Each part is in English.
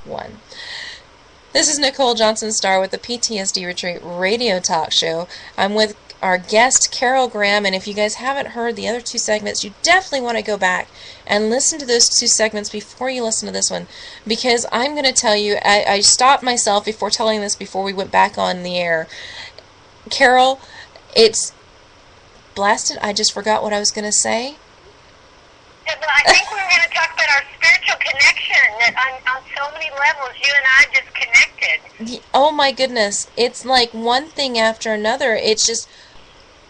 one. This is Nicole Johnson-Starr with the PTSD Retreat Radio Talk Show. I'm with our guest, Carol Graham, and if you guys haven't heard the other two segments, you definitely want to go back and listen to those two segments before you listen to this one, because I'm going to tell you, I stopped myself before telling this before we went back on the air. Carol, it's blasted, I just forgot what I was going to say. Yeah, but I think we were going to talk about our spiritual connection, that on so many levels, you and I just connected. Oh my goodness, it's like one thing after another. It's just,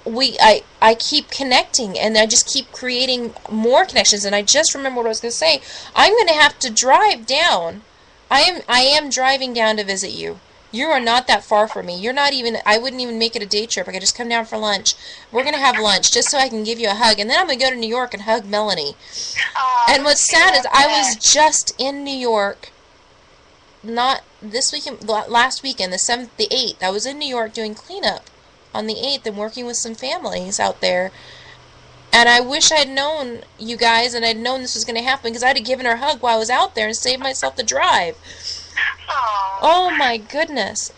I keep connecting, and I just keep creating more connections, and I just remember what I was going to say. I'm going to have to drive down. I am driving down to visit you. You are not that far from me. You're not even, I wouldn't even make it a day trip. I could just come down for lunch. We're going to have lunch just so I can give you a hug. And then I'm going to go to New York and hug Melanie. And what's sad is I was just in New York, not this weekend, last weekend, the 7th, the 8th. I was in New York doing cleanup on the 8th and working with some families out there. And I wish I'd known you guys, and I'd known this was going to happen, because I'd have given her a hug while I was out there and saved myself the drive. Oh my goodness.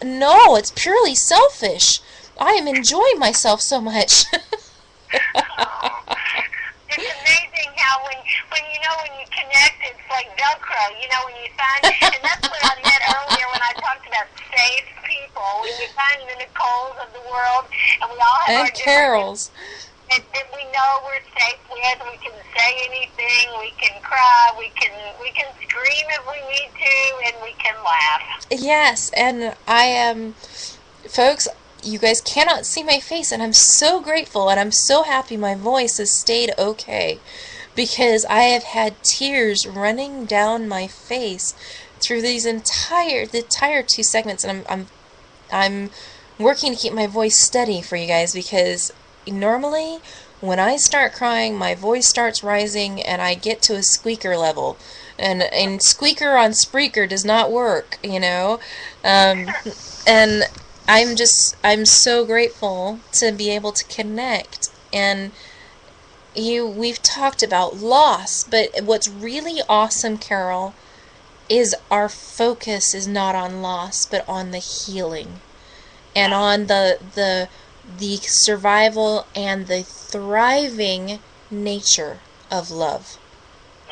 No, it's purely selfish. I am enjoying myself so much. It's amazing how when you connect, it's like Velcro, when you find, and that's what I meant earlier when I talked about safe people, when you find the Nicoles of the world, and we all have and our Carols. And we know we're safe with. We can say anything. We can cry. We can scream if we need to, and we can laugh. Yes, and I am, folks. You guys cannot see my face, and I'm so grateful, and I'm so happy my voice has stayed okay, because I have had tears running down my face through the entire two segments, and I'm working to keep my voice steady for you guys, because normally when I start crying, my voice starts rising and I get to a squeaker level, and squeaker on Spreaker does not work, and I'm so grateful to be able to connect. And we've talked about loss, but what's really awesome, Carol, is our focus is not on loss, but on the healing, and on the survival and the thriving nature of love.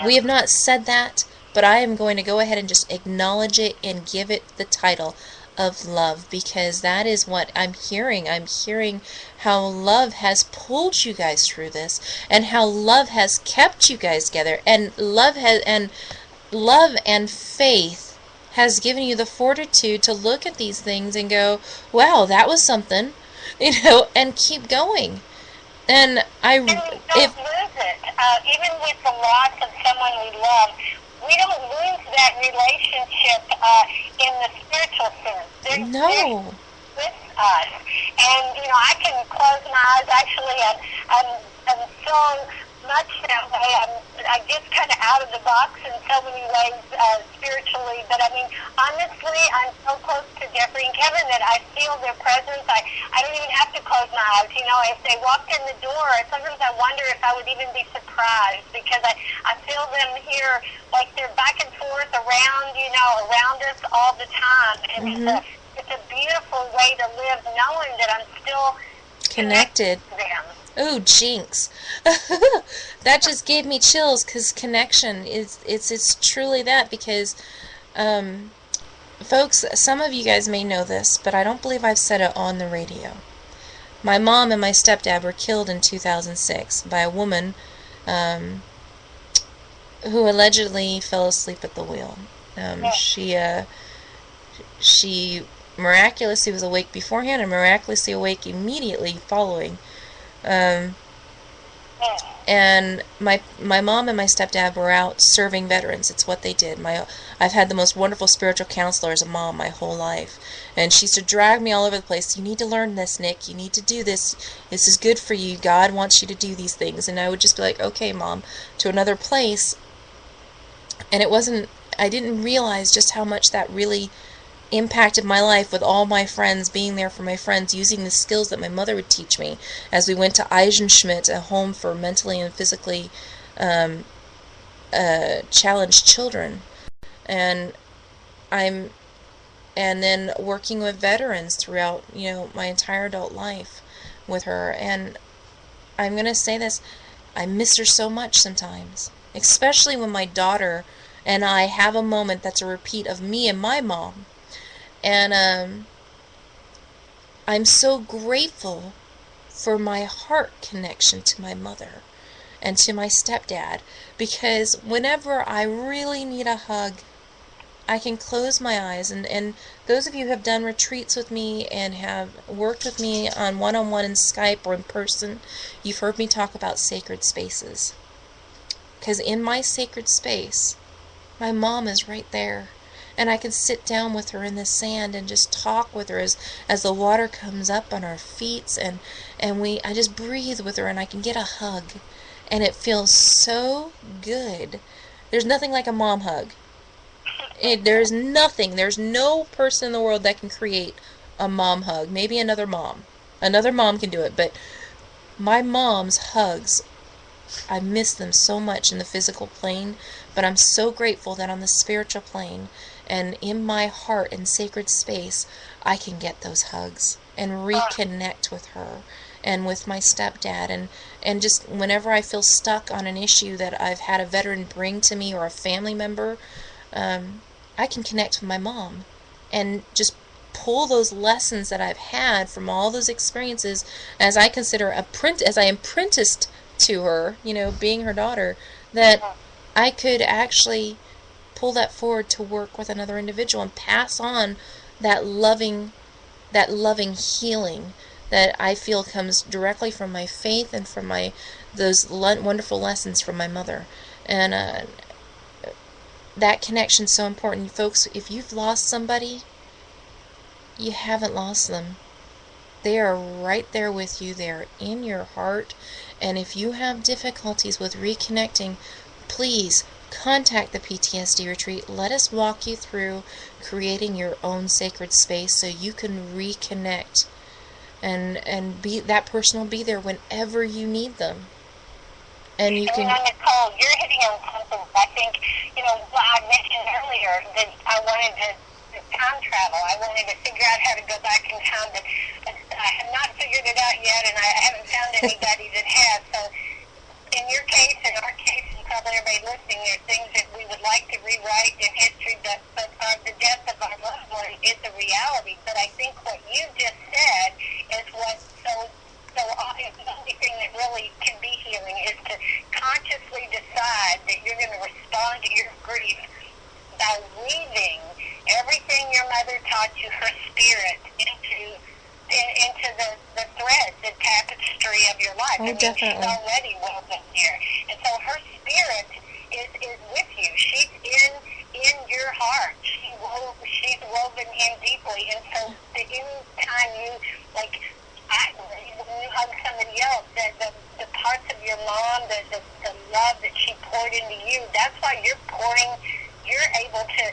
We have not said that, but I am going to go ahead and just acknowledge it and give it the title of love, because that is what I'm hearing. I'm hearing how love has pulled you guys through this, and how love has kept you guys together, and love and faith has given you the fortitude to look at these things and go, wow, that was something. And keep going. And don't lose it. Even with the loss of someone we love, we don't lose that relationship in the spiritual sense. They're with us. And, I can close my eyes. Actually, I'm so much that way. I get kind of out of the box in so many ways spiritually. But, honestly, I'm so close to Jeffrey and Kevin that I feel their presence. I don't even have to close my eyes. If they walked in the door, sometimes I wonder if I would even be surprised, because I feel them here like they're back and forth around us all the time. And it's a beautiful way to live, knowing that I'm still connected to them. Oh, jinx. That just gave me chills, because connection it's truly that, because folks, some of you guys may know this, but I don't believe I've said it on the radio. My mom and my stepdad were killed in 2006 by a woman who allegedly fell asleep at the wheel. She miraculously was awake beforehand and miraculously awake immediately following. And my mom and my stepdad were out serving veterans. It's what they did. I've had the most wonderful spiritual counselor as a mom my whole life, and she used to drag me all over the place. You need to learn this, Nick. You need to do this. This is good for you. God wants you to do these things. And I would just be like, okay, Mom, to another place. And I didn't realize just how much that really impacted my life, with all my friends, being there for my friends, using the skills that my mother would teach me as we went to Eisenschmidt, a home for mentally and physically challenged children, and I'm and then working with veterans throughout, my entire adult life with her. And I'm going to say this, I miss her so much sometimes, especially when my daughter and I have a moment that's a repeat of me and my mom. And I'm so grateful for my heart connection to my mother and to my stepdad, because whenever I really need a hug, I can close my eyes, and those of you who have done retreats with me and have worked with me on one-on-one in Skype or in person, you've heard me talk about sacred spaces. Because in my sacred space, my mom is right there. And I can sit down with her in the sand and just talk with her as the water comes up on our feet, and I just breathe with her, and I can get a hug. And it feels so good. There's nothing like a mom hug. There's no person in the world that can create a mom hug. Maybe another mom. Another mom can do it, but my mom's hugs, I miss them so much in the physical plane, but I'm so grateful that on the spiritual plane and in my heart and sacred space, I can get those hugs and reconnect with her and with my stepdad, and just whenever I feel stuck on an issue that I've had a veteran bring to me or a family member, I can connect with my mom and just pull those lessons that I've had from all those experiences, as I consider as I apprenticed to her, being her daughter, that I could actually pull that forward to work with another individual and pass on that loving healing that I feel comes directly from my faith and from those wonderful lessons from my mother. And that connection's so important. Folks, if you've lost somebody, you haven't lost them. They are right there with you. They are in your heart. And if you have difficulties with reconnecting, please contact the PTSD retreat. Let us walk you through creating your own sacred space so you can reconnect. And that person will be there whenever you need them. And you can. Nicole, you're hitting on something. I think, I mentioned earlier that I wanted to time travel. I wanted to figure out how to go back in time, but I have not figured it out yet, and I haven't found anybody that has. So, in your case, in our case, and probably everybody listening, there are things that we would like to rewrite in history, but the death of our loved one is a reality. But I think what you just said is what's so the only thing that really can be healing is to consciously decide that you're going to respond to your grief by weaving everything your mother taught you, her spirit, into the thread, the tapestry of your life. Oh, definitely. She's already woven here. And so her spirit is with you. She's in your heart. She's woven in deeply. And so anytime you, when you hug somebody else, the parts of your mom, the love that she poured into you, that's why you're able to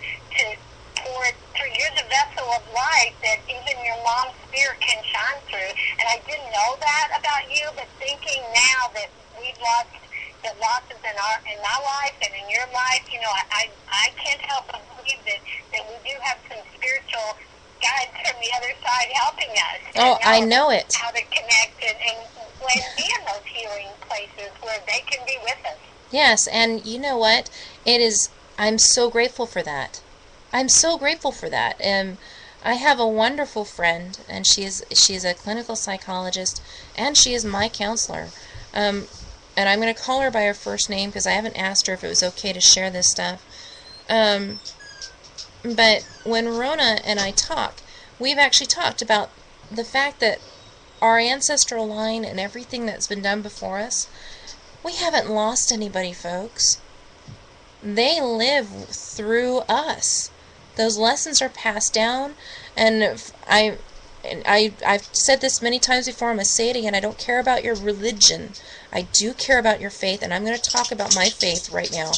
pour it through. You're the vessel of light that even your mom's spirit can shine through. And I didn't know that about you, but thinking now that we've lost the losses in my life and in your life, I can't help but believe that we do have some spiritual guides from the other side helping us. Oh, I know it. How to connect and be in those healing places where they can be with us. Yes, and you know what? I'm so grateful for that. I'm so grateful for that. I have a wonderful friend, and she is a clinical psychologist, and she is my counselor. And I'm going to call her by her first name because I haven't asked her if it was okay to share this stuff. But when Rona and I talk, we've actually talked about the fact that our ancestral line and everything that's been done before us, we haven't lost anybody, folks. They live through us. Those lessons are passed down, and I've said this many times before, I'm going to say it again, I don't care about your religion. I do care about your faith, and I'm going to talk about my faith right now.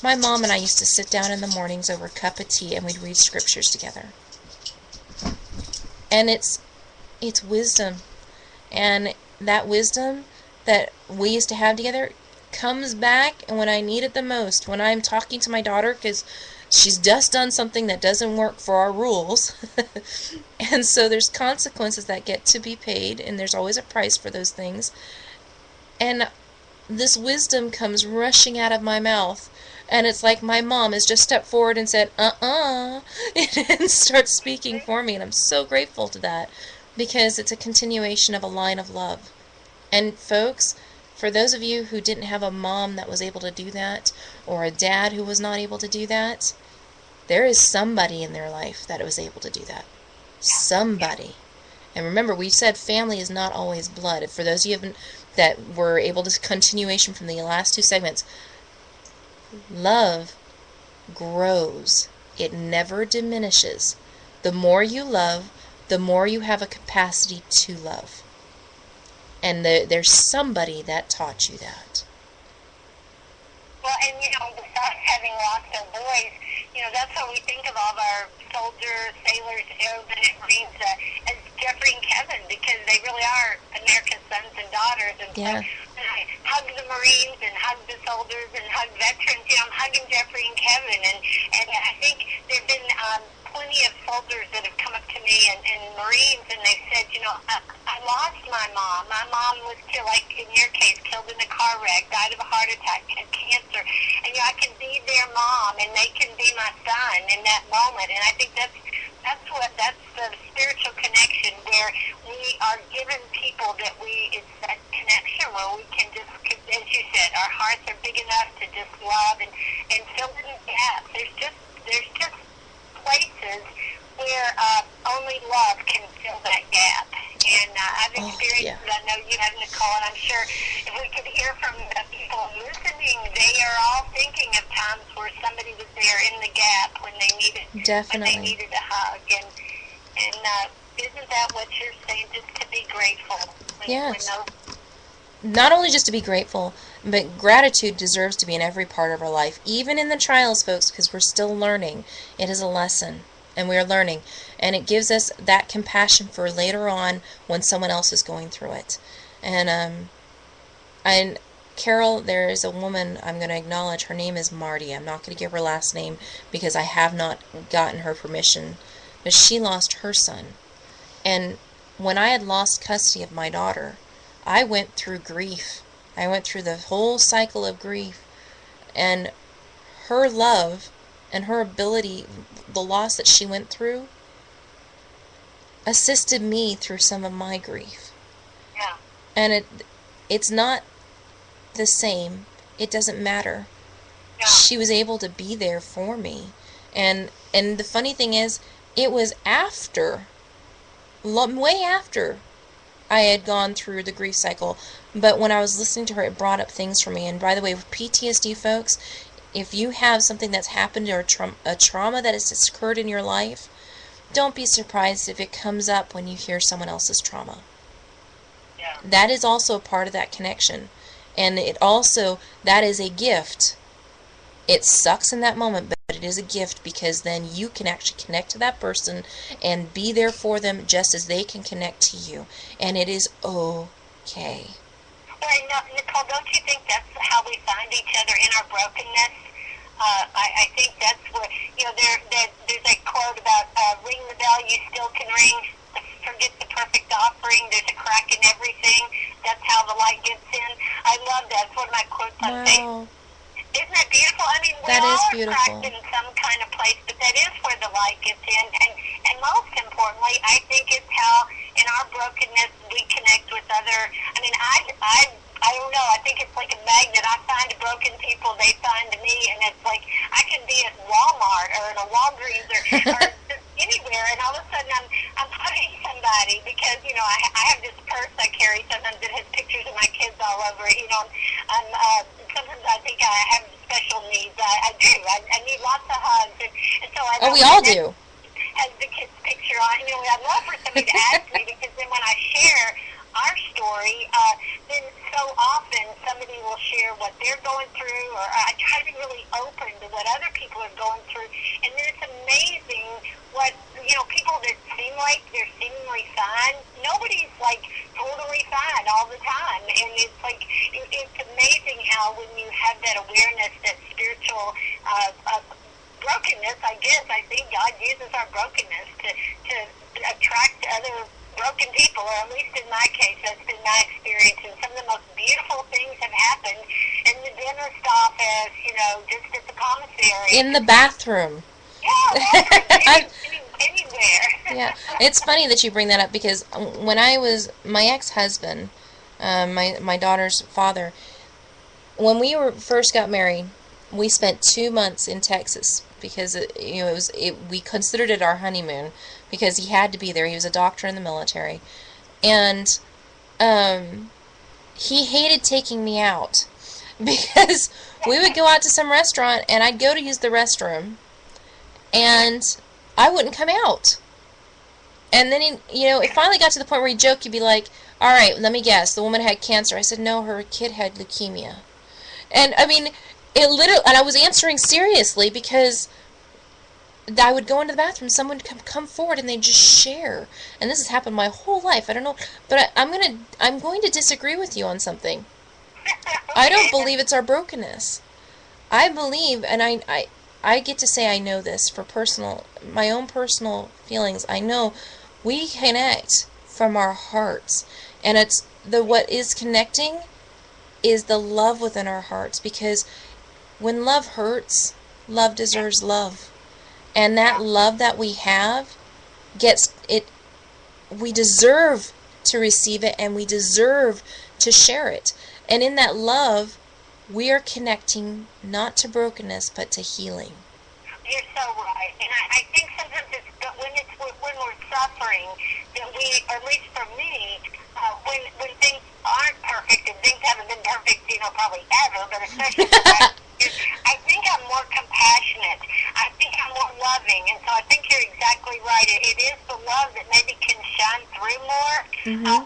My mom and I used to sit down in the mornings over a cup of tea, and we'd read scriptures together. And it's wisdom. And that wisdom that we used to have together, comes back when I need it the most, when I'm talking to my daughter because she's just done something that doesn't work for our rules. And so there's consequences that get to be paid, and there's always a price for those things. And this wisdom comes rushing out of my mouth. And it's like my mom has just stepped forward and said, and starts speaking for me. And I'm so grateful to that because it's a continuation of a line of love. And folks, for those of you who didn't have a mom that was able to do that, or a dad who was not able to do that, there is somebody in their life that was able to do that. Somebody. And remember, we said family is not always blood. For those of you that were able to continuation from the last two segments, love grows. It never diminishes. The more you love, the more you have a capacity to love. And there's somebody that taught you that. Well, and besides having lost our boys, that's how we think of all of our soldiers, sailors, airmen, and Marines as Jeffrey and Kevin, because they really are America's sons and daughters. And yeah. So I hug the Marines and hug the soldiers and hug veterans. I'm hugging Jeffrey and Kevin, and I think there have been plenty of soldiers that have come up to me and Marines, and they said, I lost my mom. My mom was killed, like in your case, killed in a car wreck, died of a heart attack, had cancer, and I can be their mom, and they can be my son in that moment. And I think that's the spiritual connection where we are given people that it's that connection where we can just, as you said, our hearts are big enough to just love and fill in the gaps. There's just places where only love can fill that gap. And I've experienced it. I know you have, Nicole, and I'm sure if we could hear from the people listening, they are all thinking of times where somebody was there in the gap when they needed a hug. And isn't that what you're saying? Just to be grateful. Yes. Not only just to be grateful, but gratitude deserves to be in every part of our life, even in the trials, folks, because we're still learning. It is a lesson, and we're learning. And it gives us that compassion for later on when someone else is going through it. And Carol, there is a woman I'm going to acknowledge. Her name is Marty. I'm not going to give her last name because I have not gotten her permission. But she lost her son. And when I had lost custody of my daughter, I went through grief. I went through the whole cycle of grief. And her love and her ability, the loss that she went through, assisted me through some of my grief. Yeah. And it's not the same. It doesn't matter. Yeah. She was able to be there for me. And the funny thing is, it was way after I had gone through the grief cycle. But when I was listening to her, it brought up things for me. And by the way, with PTSD, folks, if you have something that's happened or a trauma that has occurred in your life, don't be surprised if it comes up when you hear someone else's trauma. Yeah. That is also a part of that connection. And that is a gift. It sucks in that moment, but it is a gift because then you can actually connect to that person and be there for them just as they can connect to you. And it is okay. Well, Nicole, don't you think that's how we find each other in our brokenness? I think that's where, there's a quote about ring the bell, you still can ring. Forget the perfect offering. There's a crack in everything. That's how the light gets in. I love that. It's one of my quotes on Facebook. Isn't that beautiful? I mean, we all are cracked in some kind of place, but that is where the light gets in. And most importantly, I think it's how in our brokenness we connect with other. I mean, I don't know. I think it's like a magnet. I find broken people, they find me, and it's like I can be at Walmart or in a Walgreens or anywhere, and all of a sudden I'm hugging somebody because I have this purse I carry sometimes that has pictures of my kids all over it. Sometimes I think I have special needs. I do. I need lots of hugs, and so I. We all do. Has the kid's picture on. I'd love for somebody to ask me because then when I share our story, then so often somebody will share what they're going through, or I try to be really open to what other people are going through, and then it's amazing what people that seem like they're seemingly fine. Nobody's like totally fine all the time, and it's like it's amazing how when I guess, I think God uses our brokenness to attract other broken people, or at least in my case, that's been my experience. And some of the most beautiful things have happened in the dentist office, you know, just at the commissary. In the bathroom. Yeah, anywhere. Yeah, it's funny that you bring that up, because when I was, my ex-husband, my daughter's father, when we first got married, we spent 2 months in Texas, because we considered it our honeymoon, because he had to be there. He was a doctor in the military, and he hated taking me out because we would go out to some restaurant and I'd go to use the restroom and I wouldn't come out. And then it finally got to the point where he'd joke, he'd be like, "All right, let me guess, the woman had cancer." I said, "No, her kid had leukemia." And I mean, it literally, and I was answering seriously, because I would go into the bathroom, someone would come forward and they'd just share. And this has happened my whole life. I don't know, but I'm going to disagree with you on something. I don't believe it's our brokenness. I believe, and I get to say I know this for my own personal feelings. I know we connect from our hearts, and what is connecting is the love within our hearts, because when love hurts, love deserves love. And that love that we have we deserve to receive it, and we deserve to share it. And in that love, we are connecting not to brokenness, but to healing. You're so right. And I think sometimes when we're suffering, that we, or at least for me, when things aren't perfect, and things haven't been perfect, probably ever, but especially I think I'm more compassionate. I think I'm more loving. And so I think you're exactly right. It is the love that maybe can shine through more,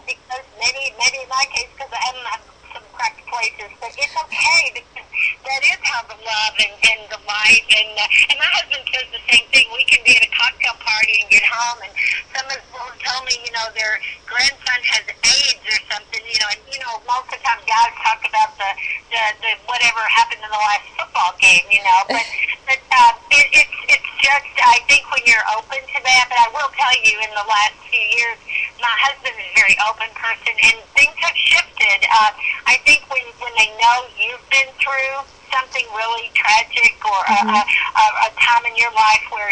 because maybe in my case, because I haven't had some cracked places, but it's okay, because that is how the love and the light, and my husband says the same thing. We can be at a cocktail party and get home, and someone will tell me, their grandson has AIDS or something, and most of the time guys talk about the whatever happened in the last football game, but it's just, I think when you're open to that, but I will tell you, in the last few years, my husband is a very open person, and things have shifted. I think when they know you've been through something really tragic, or a time in your life where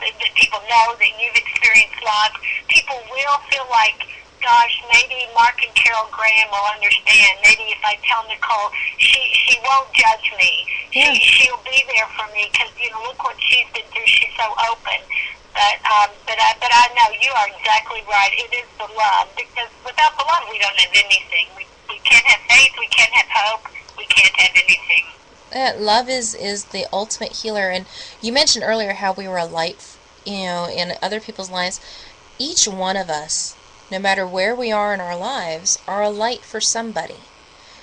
that people know that you've experienced loss, people will feel like, gosh, maybe Mark and Carol Graham will understand. Maybe if I tell Nicole, she won't judge me. Yeah. She'll be there for me, because look what she's been through. She's so open. But I know you are exactly right. It is the love, because without the love, we don't have anything. We can't have faith. We can't have hope. We can't have anything. Love is the ultimate healer. And you mentioned earlier how we were a light, in other people's lives. Each one of us, no matter where we are in our lives, are a light for somebody.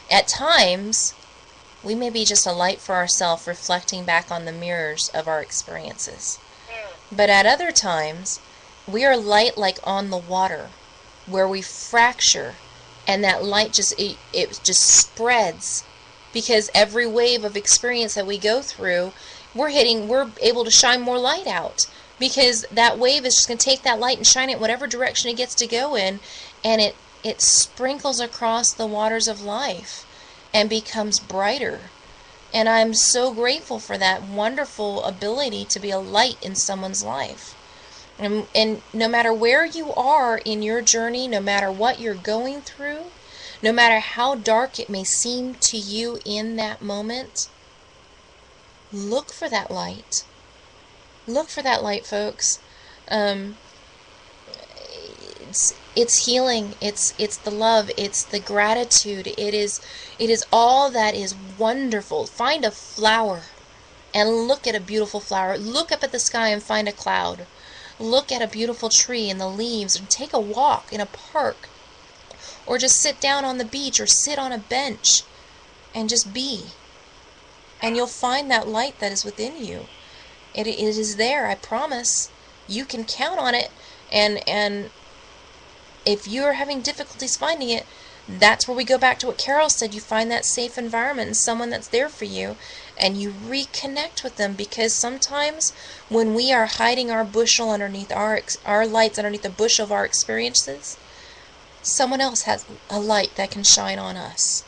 At times, we may be just a light for ourselves, reflecting back on the mirrors of our experiences. But at other times, we are light like on the water, where we fracture, and that light it just spreads, because every wave of experience that we go through, we're able to shine more light out, because that wave is just going to take that light and shine it whatever direction it gets to go in, and it sprinkles across the waters of life and becomes brighter. And I'm so grateful for that wonderful ability to be a light in someone's life. And no matter where you are in your journey, no matter what you're going through, no matter how dark it may seem to you in that moment, look for that light. Look for that light, folks. It's healing. It's the love. It's the gratitude. It is all that is wonderful. Find a flower and look at a beautiful flower. Look up at the sky and find a cloud. Look at a beautiful tree and the leaves, and take a walk in a park, or just sit down on the beach, or sit on a bench and just be. And you'll find that light that is within you. It is there, I promise. You can count on it. And if you're having difficulties finding it, that's where we go back to what Carol said. You find that safe environment and someone that's there for you. and you reconnect with them, because sometimes when we are hiding our bushel underneath our lights underneath the bushel of our experiences, someone else has a light that can shine on us.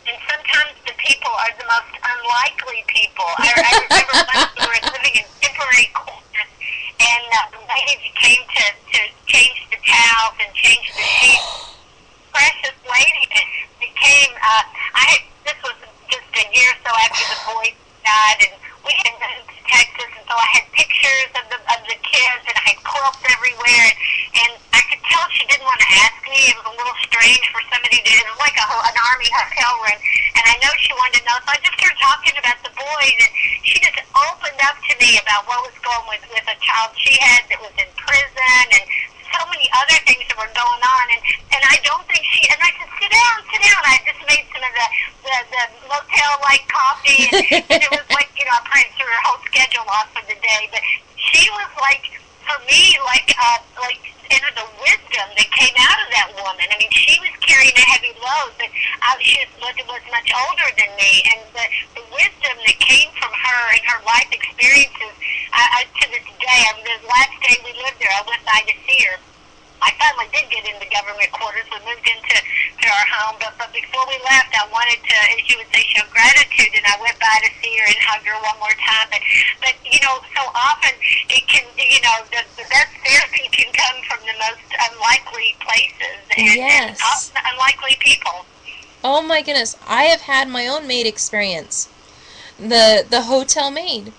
And sometimes the people are the most unlikely people. I remember once we were living in temporary quarters, and the lady came to change the towels and change the sheets. Precious lady became, this was just a year or so after the boy died, and we had moved to Texas, and so I had pictures of the kids, and I had quilts everywhere, and I could tell she didn't want to ask me. It was a little strange for somebody to, it was like an army hotel room, and I know she wanted to know, so I just started talking about the boys, and she just opened up to me about what was going with a child she had that was in prison, and so many other things that were going on, and I don't think she, and I said, sit down, I just made some of the motel-like coffee, and it was like, I prayed through her whole schedule off for the day, but she was like, for me, the wisdom that came out of that woman. I mean, she was carrying a heavy load, but she was much older than me, and the wisdom that came from her and her life experiences, to this day, the last day we lived there, I went by to see her. I finally did get into government quarters. We moved into our home, but before we left, I wanted to, as you would say, show gratitude, and I went by to see her and hug her one more time. But so often it can, the best therapy can come from the most unlikely places and often unlikely people. Oh my goodness, I have had my own maid experience. The hotel maid.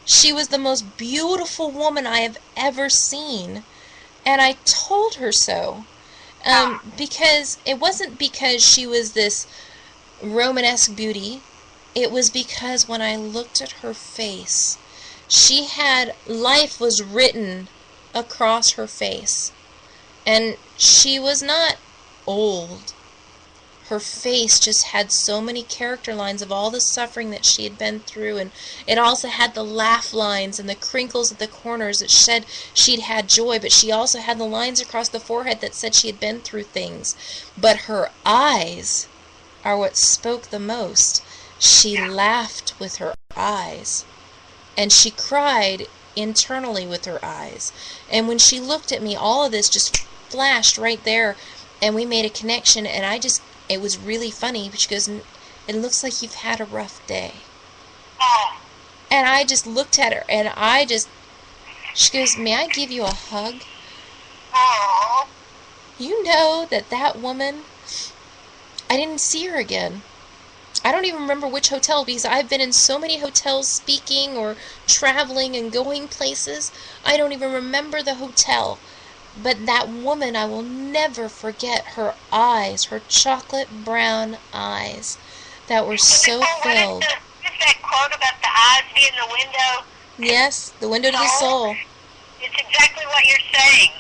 She was the most beautiful woman I have ever seen. And I told her so, because it wasn't because she was this Romanesque beauty. It was because when I looked at her face, she had, life was written across her face. And she was not old. Her face just had so many character lines of all the suffering that she had been through, and it also had the laugh lines and the crinkles at the corners that said she'd had joy, but she also had the lines across the forehead that said she had been through things. But her eyes are what spoke the most. She laughed with her eyes, and she cried internally with her eyes. And when she looked at me, all of this just flashed right there, and we made a connection, and it was really funny, but she goes, it looks like you've had a rough day. And I just looked at her, and she goes, may I give you a hug? You know that woman, I didn't see her again. I don't even remember which hotel, because I've been in so many hotels speaking or traveling and going places, I don't even remember the hotel. But that woman, I will never forget her eyes, her chocolate brown eyes that were so filled. Is that quote about the eyes being the window? Yes, the window to the soul. It's exactly what you're saying.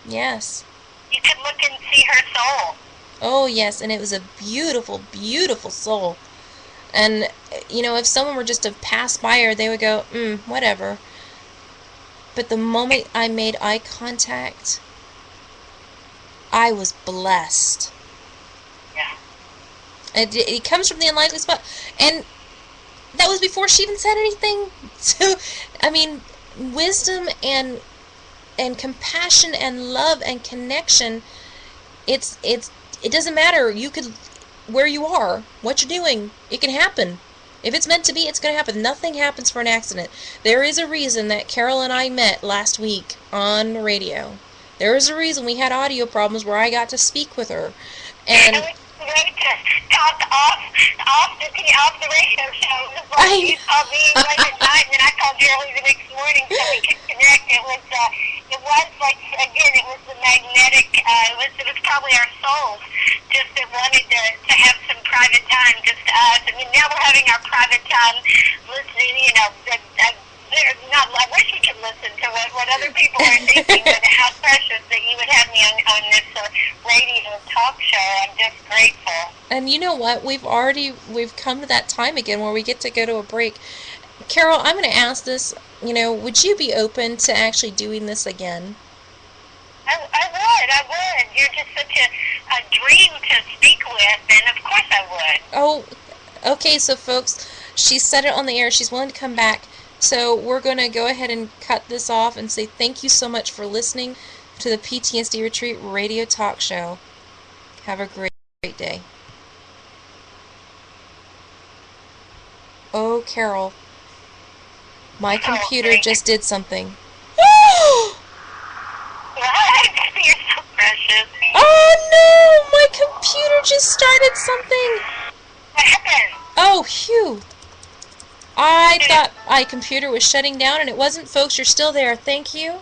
Yes. You could look and see her soul. Oh, yes, and it was a beautiful, beautiful soul. And, if someone were just to pass by her, they would go, whatever. But the moment I made eye contact, I was blessed. Yeah. It comes from the unlikely spot. And that was before she even said anything. So, I mean, wisdom and compassion and love and connection, it doesn't matter. You could, where you are, what you're doing, it can happen. If it's meant to be, it's going to happen. Nothing happens for an accident. There is a reason that Carol and I met last week on radio. There is a reason we had audio problems where I got to speak with her. And it was great to talk off the radio show. It was like you called me late at night, and then I called you early the next morning so we could connect. It was like, again, it was the magnetic, it was probably our souls just that wanted to have some private time just to us. I mean, now we're having our private time listening, I wish we could listen to what other people are thinking, but how precious that you would have me on this radio talk show. I'm just grateful. And you know what? We've come to that time again where we get to go to a break. Carol, I'm going to ask this, would you be open to actually doing this again? I would. You're just such a dream to speak with, and of course I would. Oh, okay, so folks, She said it on the air. She's willing to come back. So we're going to go ahead and cut this off and say thank you so much for listening to the PTSD Retreat Radio Talk Show. Have a great day. Oh, Carol. My computer just did something. What? You're so precious. Oh no! My computer just started something! What happened? Oh, phew. I thought my computer was shutting down, and it wasn't, folks. You're still there. Thank you.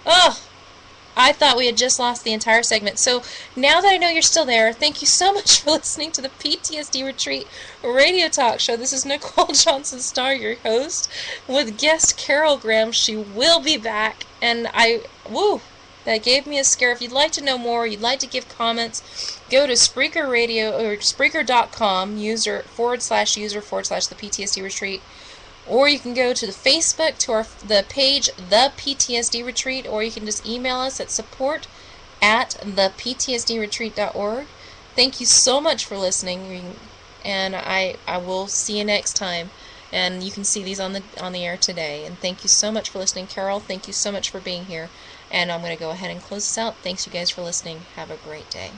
Oh, I thought we had just lost the entire segment. So now that I know you're still there, thank you so much for listening to the PTSD Retreat Radio Talk Show. This is Nicole Johnson Starr, your host, with guest Carol Graham. She will be back, and that gave me a scare. If you'd like to know more, you'd like to give comments, go to Spreaker Radio or Spreaker.com, user / the PTSD Retreat, or you can go to the Facebook to the page The PTSD Retreat, or you can just email us at support@theptsdretreat.org. Thank you so much for listening, and I will see you next time. And you can see these on the air today. And thank you so much for listening, Carol. Thank you so much for being here. And I'm going to go ahead and close this out. Thanks, you guys, for listening. Have a great day.